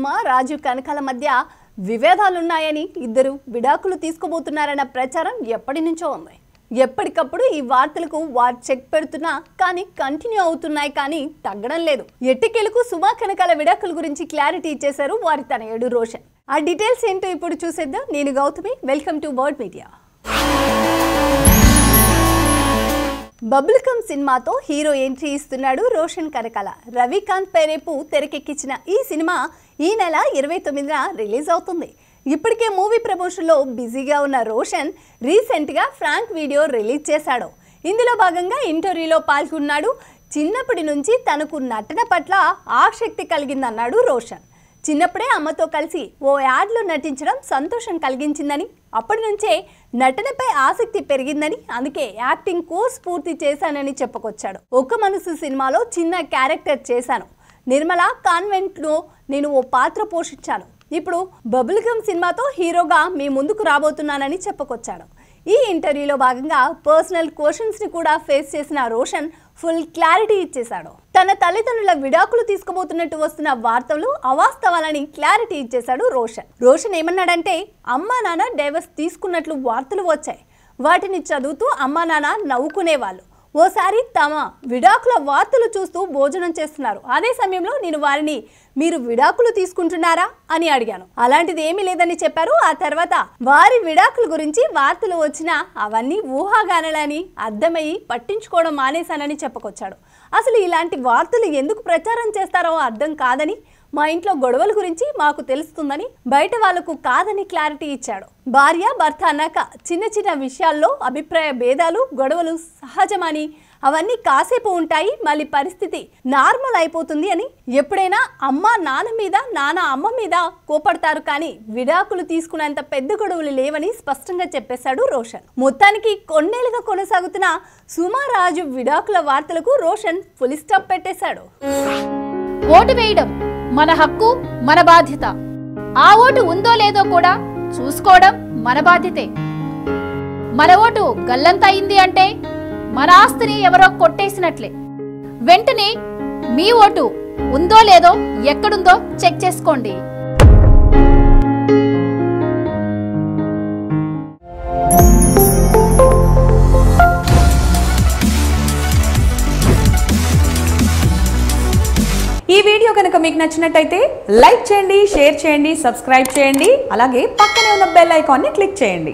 సుమా రాజు కనకాల మధ్య వివేదాలున్నాయని ఇద్దరు విడాకులు తీసుకోబోతున్నారన్న ప్రచారం ఎప్పటి నుంచో ఉంది. ఎప్పటికప్పుడు ఈ వార్తలకు వార్ చెక్ పెడుతున్నా కానీ కంటిన్యూ అవుతున్నాయి కానీ తగ్గడం లేదు. ఎట్టికేలకు సుమా కనకాల విడాకుల గురించి క్లారిటీ ఇచ్చేశారు వారి తనయుడు రోషన్. ఆ డీటెయిల్స్ ఏంటో ఇప్పుడు చూసేద్దాం. నేను Gautami, welcome to Word Media. Bubblegum సినిమాతో హీరో ఎంట్రీ ఇస్తున్నాడు రోషన్ కనకాల. రవికాంత్ పేరేపు తెరకెక్కించిన ఈ సినిమా ఈ నెల 29న రిలీజ్ అవుతుంది. ఇప్పటికే మూవీ ప్రమోషన్లో బిజీగా ఉన్న రోషన్ రీసెంట్గా ఫ్రాంక్ వీడియో రిలీజ్ చేశాడు. ఇందులో భాగంగా ఇంటర్వ్యూలో పాల్గొన్నాడు. చిన్నప్పటి నుంచి తనకు నటన పట్ల ఆసక్తి కలిగిందన్నాడు రోషన్. చిన్నప్పుడే అమ్మతో కలిసి ఓ యాడ్లో నటించడం సంతోషం కలిగించిందని, అప్పటి నుంచే నటనపై ఆసక్తి పెరిగిందని, అందుకే యాక్టింగ్ కోర్స్ పూర్తి చేశానని చెప్పుకొచ్చాడు. ఒక్క మనసు సినిమాలో చిన్న క్యారెక్టర్ చేశాను. నిర్మల కాన్వెంట్లో నేను ఓ పాత్ర పోషించాను. ఇప్పుడు బబుల్గమ్ సినిమాతో హీరోగా మీ ముందుకు రాబోతున్నానని చెప్పుకొచ్చాడు. ఈ ఇంటర్వ్యూలో భాగంగా పర్సనల్ క్వశ్చన్స్ని కూడా ఫేస్ చేసిన రోషన్ ఫుల్ క్లారిటీ ఇచ్చేశాడు. తన తల్లిదండ్రుల విడాకులు తీసుకోబోతున్నట్టు వస్తున్న వార్తలు అవాస్తవాలని క్లారిటీ ఇచ్చేశాడు రోషన్ ఏమన్నాడంటే, అమ్మా నాన్న డైవర్స్ తీసుకున్నట్లు వార్తలు వచ్చాయి. వాటిని చదువుతూ అమ్మా నాన్న నవ్వుకునేవాళ్ళు. ఓసారి తమ విడాకుల వార్తలు చూస్తూ భోజనం చేస్తున్నారు. అదే సమయంలో నేను వారిని మీరు విడాకులు తీసుకుంటున్నారా అని అడిగాను. అలాంటిది ఏమీ లేదని చెప్పారు. ఆ తర్వాత వారి విడాకుల గురించి వార్తలు వచ్చినా అవన్నీ ఊహాగానాలని అర్థమయ్యి పట్టించుకోవడం మానేశానని చెప్పుకొచ్చాడు. అసలు ఇలాంటి వార్తలు ఎందుకు ప్రచారం చేస్తారో అర్థం కాదని, మా ఇంట్లో గొడవల గురించి మాకు తెలుస్తుందని, బయట వాళ్లకు కాదని క్లారిటీ ఇచ్చాడు. భార్య భర్త అన్నాక చిన్న చిన్న విషయాల్లో అభిప్రాయ భేదాలు గొడవలు సహజమని, అవన్నీ కాసేపు ఉంటాయి, మళ్ళీ పరిస్థితి నార్మల్ అయిపోతుంది అని, ఎప్పుడైనా అమ్మ నాన్న మీద నాన్న అమ్మ మీద కోపడతారు కానీ విడాకులు తీసుకునేంత పెద్ద గొడవలు లేవని స్పష్టంగా చెప్పేశాడు రోషన్. మొత్తానికి కొన్నేళ్లుగా కొనసాగుతున్న సుమా రాజు విడాకుల వార్తలకు రోషన్ ఫుల్ స్టాప్ పెట్టేశాడు. ఓటు వేయడం మన హక్కు, మన బాధ్యత. ఆ ఓటు ఉందో లేదో కూడా చూసుకోవడం మన బాధ్యతే. మన ఓటు గల్లంత అయింది అంటే మన ఆస్తిని ఎవరో కొట్టేసినట్లే. వెంటనే మీ ఓటు ఉందో లేదో ఎక్కడుందో చెక్ చేసుకోండి. ఈ వీడియో కనుక మీకు నచ్చినట్టయితే లైక్ చేయండి, షేర్ చేయండి, సబ్స్క్రైబ్ చేయండి. అలాగే పక్కనే ఉన్న బెల్ ఐకాన్ని క్లిక్ చేయండి.